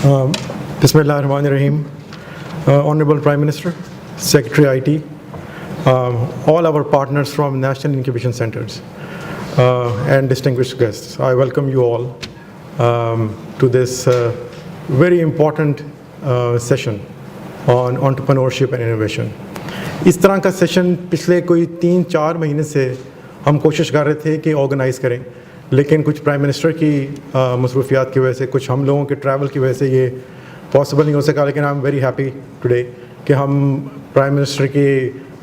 Bismillahirrahmanirrahim. Honorable Prime Minister, Secretary IT, all our partners from National Incubation Centers, and distinguished guests, I welcome you all to this very important session on entrepreneurship and innovation. इस तरह का session पिछले कोई 3-4 महीने से हम कोशिश कर रहे थे कि ऑर्गेनाइज़ करें, लेकिन कुछ प्राइम मिनिस्टर की मसरूफियात की वजह से, कुछ हम लोगों के ट्रैवल की वजह से ये पॉसिबल नहीं हो सका. लेकिन I am very happy today कि हम प्राइम मिनिस्टर की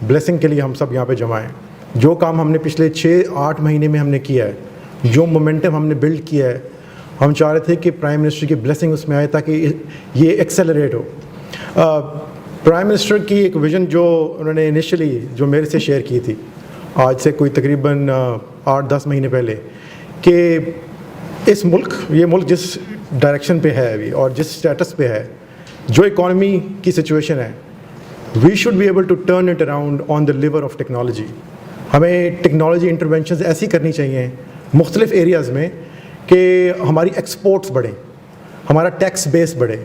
ब्लेसिंग के लिए हम सब यहाँ पे जमा हैं. जो काम हमने पिछले 6-8 महीने में हमने किया है, जो मोमेंटम हमने बिल्ड किया है, हम चाह रहे थे कि प्राइम मिनिस्टर की ब्लेसिंग उसमें आए ताकि ये एक्सेलरेट हो. प्राइम मिनिस्टर की एक विज़न जो उन्होंने इनिशियली जो मेरे से शेयर की थी आज से कोई तकरीबन 8-10 महीने पहले, कि इस ये मुल्क जिस डायरेक्शन पे है अभी और जिस स्टेटस पे है, जो इकॉनमी की सिचुएशन है, we should be able to turn it around on the lever of technology. हमें टेक्नोलॉजी इंटरवेंशंस ऐसी करनी चाहिए मुख्तलिफ एरियाज़ में कि हमारी एक्सपोर्ट्स बढ़ें, हमारा टैक्स बेस बढ़े.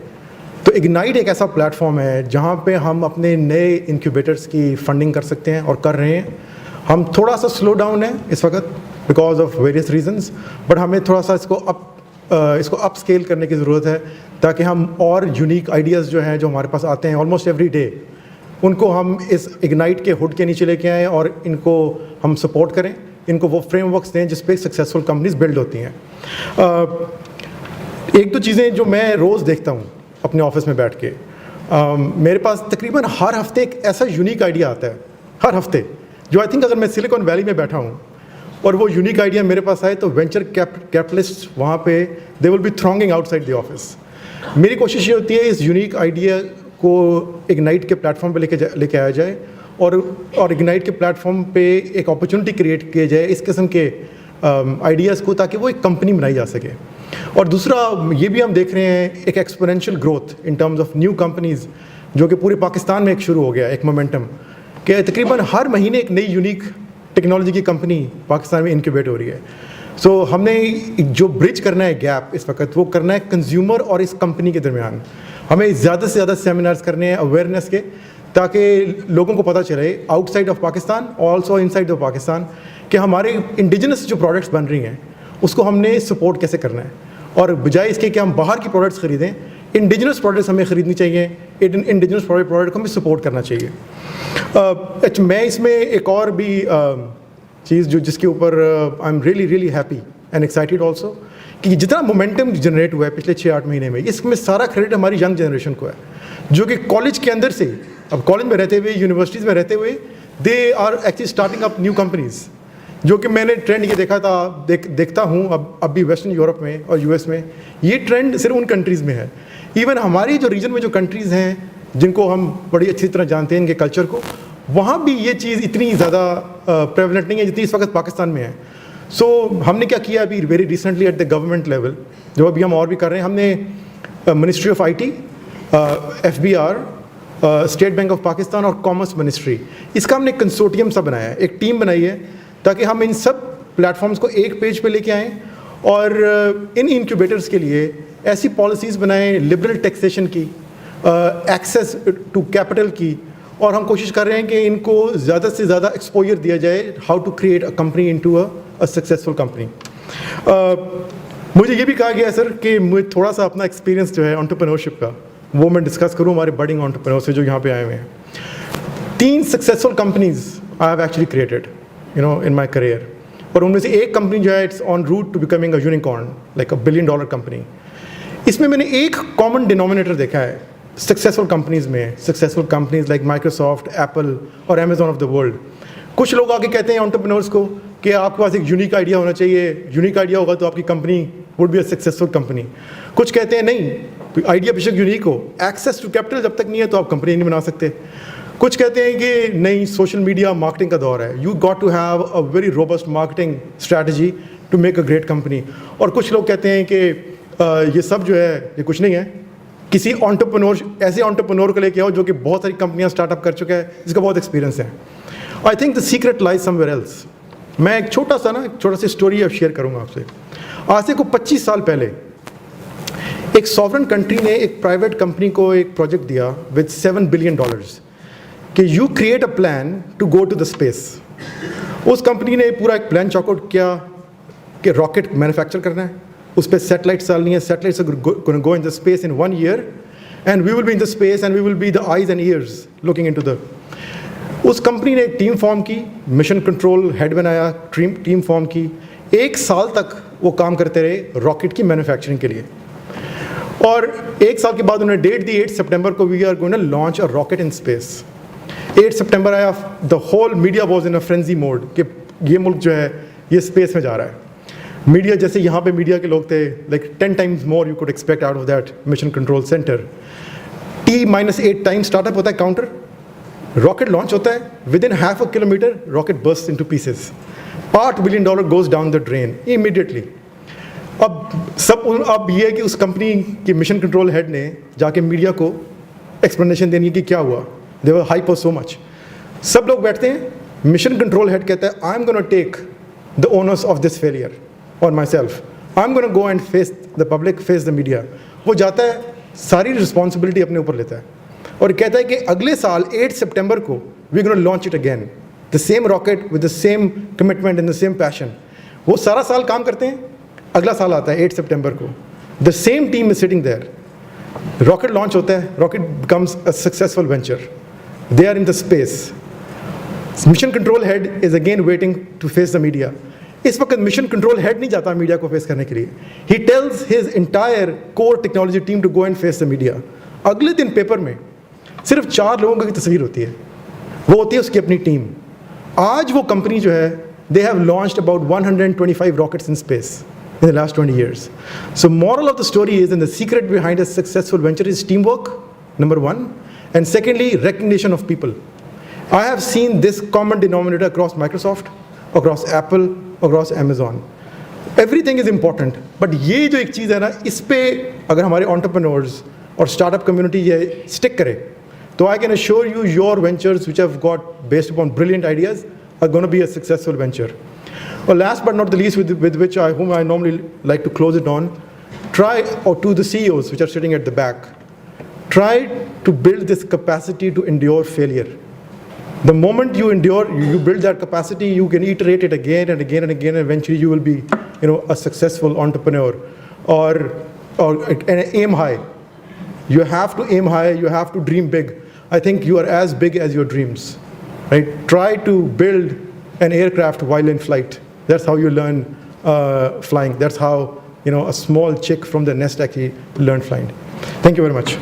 तो इग्नाइट एक ऐसा प्लेटफॉर्म है जहाँ पे हम अपने नए इंक्यूबेटर्स की फंडिंग कर सकते हैं और कर रहे हैं. हम थोड़ा सा स्लो डाउन है इस वक्त because of various reasons, but हमें थोड़ा सा इसको अप स्केल करने की ज़रूरत है ताकि हम और यूनिक आइडियाज़ जो हैं जो हमारे पास आते हैं ऑलमोस्ट एवरी डे, उनको हम इस इग्नाइट के हुड के नीचे लेके आएँ और इनको हम सपोर्ट करें, इनको वो फ्रेमवर्क्स दें जिस पे सक्सेसफुल कंपनीज बिल्ड होती हैं. एक दो चीज़ें जो मैं रोज़ देखता हूँ अपने ऑफिस में बैठ के, मेरे पास तकरीबन हर हफ्ते एक ऐसा यूनिक आइडिया आता है, हर हफ्ते, जो आई थिंक अगर मैं सिलिकॉन वैली में बैठा हूँ और वो यूनिक आइडिया मेरे पास आए तो वेंचर कैपिटलिस्ट वहाँ पे they will be thronging outside the office. मेरी कोशिश ये होती है इस यूनिक आइडिया को इग्नाइट के प्लेटफॉर्म पे लेके आया जाए और इग्नाइट के प्लेटफॉर्म पे एक अपॉर्चुनिटी क्रिएट किया जाए इस किस्म के आइडियाज़ को, ताकि वो एक कंपनी बनाई जा सके. और दूसरा ये भी हम देख रहे हैं एक exponential growth in terms of new companies जो कि पूरे पाकिस्तान में एक शुरू हो गया, एक मोमेंटम कि तकरीबन हर महीने एक नई यूनिक टेक्नोलॉजी की कंपनी पाकिस्तान में इनक्यूबेट हो रही है. सो हमने जो ब्रिज करना है गैप इस वक्त, वो करना है कंज्यूमर और इस कंपनी के दरमियान. हमें ज़्यादा से ज़्यादा सेमिनार्स करने हैं अवेयरनेस के, ताकि लोगों को पता चले outside of Pakistan also inside of Pakistan कि हमारे इंडिजिनस जो प्रोडक्ट्स बन रही हैं उसको हमने सपोर्ट कैसे करना है, और बजाय इसके कि हम बाहर की प्रोडक्ट्स ख़रीदें, इंडिजिनस प्रोडक्ट्स हमें ख़रीदनी चाहिए, इंडिजिनस प्रोडक्ट को हमें सपोर्ट करना चाहिए. मैं इसमें एक और भी चीज़ जो जिसके ऊपर I am really happy and excited also, कि जितना मोमेंटम जनरेट हुआ है पिछले 6-8 महीने में, इसमें सारा क्रेडिट हमारी यंग जनरेशन को है, जो कि कॉलेज के अंदर से, अब कॉलेज में रहते हुए, यूनिवर्सिटीज़ में रहते हुए, they are actually starting up new companies. जो कि मैंने ट्रेंड ये देखा था, देखता हूँ अब भी वेस्टर्न यूरोप में और यूएस में, ये ट्रेंड सिर्फ उन कंट्रीज़ में है. इवन हमारी जो रीजन में जो कंट्रीज़ हैं जिनको हम बड़ी अच्छी तरह जानते हैं इनके कल्चर को, वहाँ भी ये चीज़ इतनी ज़्यादा प्रेवलेंट नहीं है जितनी इस वक्त पाकिस्तान में है. सो हमने क्या किया अभी very recently at the government level, जो अभी हम और भी कर रहे हैं, हमने ministry of IT, FBR, state bank of Pakistan और कॉमर्स मिनिस्ट्री, इसका हमने कंसोर्टियम सा बनाया है, एक टीम बनाई है ताकि हम इन सब प्लेटफॉर्म्स को एक पेज पे लेके आएँ और इन इंक्यूबेटर्स के लिए ऐसी पॉलिसीज़ बनाएं, लिबरल टैक्सेशन की, एक्सेस टू कैपिटल की, और हम कोशिश कर रहे हैं कि इनको ज़्यादा से ज़्यादा एक्सपोजर दिया जाए, how to create a company into a successful company. मुझे ये भी कहा गया सर कि मुझे थोड़ा सा अपना एक्सपीरियंस जो है एंटरप्रेन्योरशिप का वो मैं डिस्कस करूँ हमारे बडिंग एंटरप्रेन्योर से जो यहाँ पे आए हुए हैं. 3 successful companies I have actually created in my career, और उनमें से एक कंपनी जो है it's on route to becoming a unicorn, like $1 billion company. इसमें मैंने एक कॉमन डिनोमिनेटर देखा है सक्सेसफुल कंपनीज़ में, successful companies like Microsoft, Apple और अमेजॉन ऑफ द वर्ल्ड. कुछ लोग आके कहते हैं एंटरप्रेन्योर्स को कि आपके पास एक यूनिक आइडिया होना चाहिए, यूनिक आइडिया होगा तो आपकी company would be a successful company. कुछ कहते हैं नहीं, आइडिया बेशक यूनिक हो, एक्सेस टू कैपिटल जब तक नहीं है तो आप कंपनी नहीं बना सकते. कुछ कहते हैं कि नहीं, सोशल मीडिया मार्केटिंग का दौर है, you got to have a very robust marketing strategy to make a great company. और कुछ लोग कहते हैं कि ये सब जो है ये कुछ नहीं है, किसी ऐसे एंटरप्रेन्योर को लेके आओ जो कि बहुत सारी कंपनियां स्टार्टअप कर चुका है, जिसका बहुत एक्सपीरियंस है. I think the secret lies somewhere else. मैं एक छोटा सा स्टोरी अब शेयर करूंगा आपसे. आज से को 25 साल पहले ایک سوورن کنٹری نے ایک پرائیویٹ کمپنی کو ایک پروجیکٹ دیا وتھ $7 billion کہ you create a plan to go to the space. اس کمپنی نے پورا ایک پلان چاک آؤٹ کیا کہ راکٹ مینوفیکچر کرنا ہے, اس پہ سیٹلائٹس ڈالنی ہے, satellites go in the space in 1 year and we will be in the space and we will be the eyes and ears looking in to the. اس company نے ایک ٹیم فارم کی, mission control head بنایا, team form کی, 1 سال تک وہ کام کرتے رہے راکٹ کی مینوفیکچرنگ کے لیے. اور 1 سال کے بعد انہوں نے ڈیٹ دی 8 سپٹمبر کو, we are going to launch a rocket in space. 8 September آیا, the whole media was in a frenzy mode کہ یہ ملک جو ہے یہ اسپیس میں جا رہا ہے. میڈیا جیسے یہاں پہ میڈیا کے لوگ تھے, like 10 times more you could expect out of that mission control center. T-8 time start up ہوتا ہے کاؤنٹر, راکٹ لانچ ہوتا ہے, with in half a kilometer rocket bursts into pieces. $8 billion goes down the drain immediately. اب یہ ہے کہ اس company کی mission control head نے جا کے میڈیا کو ایکسپلینیشن دینی کہ کیا ہوا. دے ور ہائپر سو مچ. سب لوگ بیٹھتے ہیں, مشن کنٹرول ہیڈ کہتا ہے I am gonna take the honours of this failure اور myself, I am gonna go and face the public, face the media. وہ جاتا ہے, ساری رسپانسبلٹی اپنے اوپر لیتا ہے اور کہتا ہے کہ اگلے سال 8 سپٹمبر کو we gonna launch it again, the same rocket with the same commitment and the same passion. وہ سارا سال کام کرتے ہیں, اگلا سال آتا ہے 8 سپٹمبر کو, the same team is sitting there, rocket launch ہوتا ہے, rocket becomes a successful venture, they are in the space. Mission control head is again waiting to face the media. اس وقت مشن کنٹرول ہیڈ نہیں جاتا media کو face کرنے کے لیے, he tells his entire core technology team to go and face the media. اگلے دن پیپر میں صرف 4 لوگوں کی تصویر ہوتی ہے, وہ ہوتی ہے اس کی اپنی ٹیم. آج وہ کمپنی جو ہے, they have launched about 125 rockets in space in the last 20 years. So moral of the story is, and the secret behind a successful venture is teamwork, number 1, and secondly, recognition of people. I have seen this common denominator across Microsoft, across Apple, across Amazon. Everything is important, but یہ جو ایک چیز ہے نا, اس پہ اگر ہمارے entrepreneurs اور startup community یہ stick کرے, تو I can assure you your ventures which have got based upon brilliant ideas are going to be a successful venture. Well, last but not the least, with which whom I normally like to close it on, try, or to the CEOs which are sitting at the back, try to build this capacity to endure failure. The moment you endure, you build that capacity, you can iterate it again and again and again, and eventually you will be, a successful entrepreneur. And aim high. You have to aim high, you have to dream big. I think you are as big as your dreams, right? Try to build an aircraft while in flight. That's how you learn flying. That's how, a small chick from the nest actually learned flying. Thank you very much.